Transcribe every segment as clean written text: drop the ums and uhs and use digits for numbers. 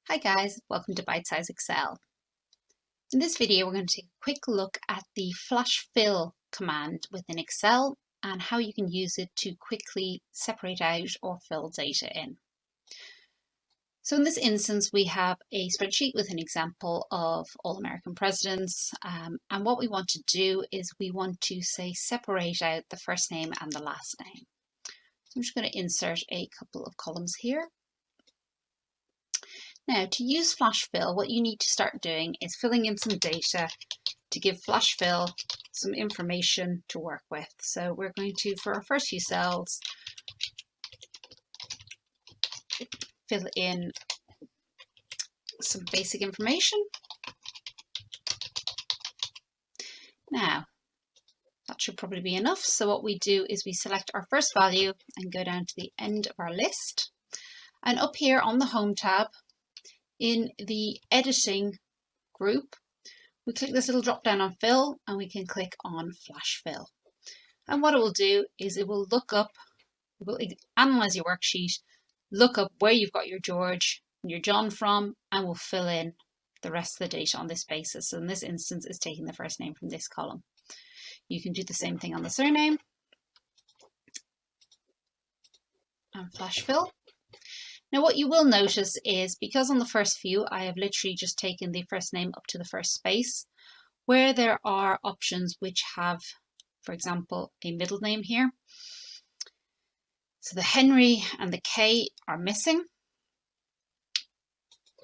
Hi guys, welcome to Bite Size Excel. In this video we're going to take a quick look at the flash fill command within Excel and how you can use it to quickly separate out or fill data in. So in this instance we have a spreadsheet with an example of all American presidents, and what we want to do is we want to separate out the first name and the last name. So I'm just going to insert a couple of columns here. Now, to use flash fill, what you need to start doing is filling in some data to give flash fill some information to work with. So we're going to, for our first few cells, fill in some basic information. Now, that should probably be enough. So what we do is we select our first value and go down to the end of our list. And up here on the Home tab, in the editing group, we click this little drop down on fill and we can click on flash fill. And what it will do is it will look up, it will analyze your worksheet, look up where you've got your George and your John from, and will fill in the rest of the data on this basis. So in this instance, it's taking the first name from this column. You can do the same thing on the surname and flash fill. Now what you will notice is because on the first few I have literally just taken the first name up to the first space, where there are options which have, for example, a middle name here. So the Henry and the K are missing.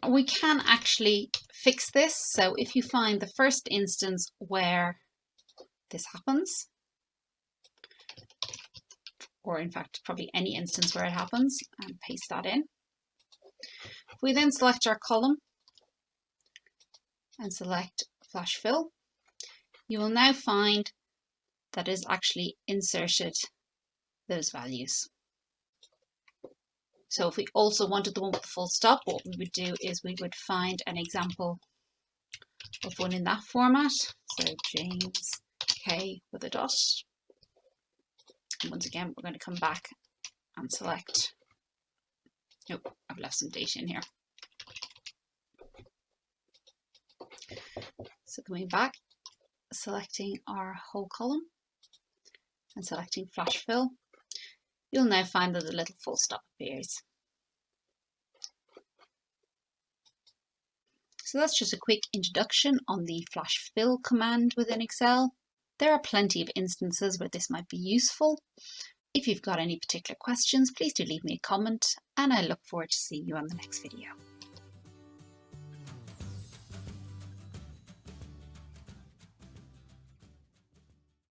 We can actually fix this. So if you find the first instance where this happens, or in fact probably any instance where it happens, and paste that in. If we then select our column and select flash fill, you will now find that is actually inserted those values. So if we also wanted the one with the full stop, what we would do is we would find an example of one in that format. So James K with a dot. And once again, we're going to come back and select. Oh, I've left some data in here. So coming back, selecting our whole column and selecting flash fill, you'll now find that the little full stop appears. So that's just a quick introduction on the flash fill command within Excel. There are plenty of instances where this might be useful. If you've got any particular questions, please do leave me a comment, and I look forward to seeing you on the next video.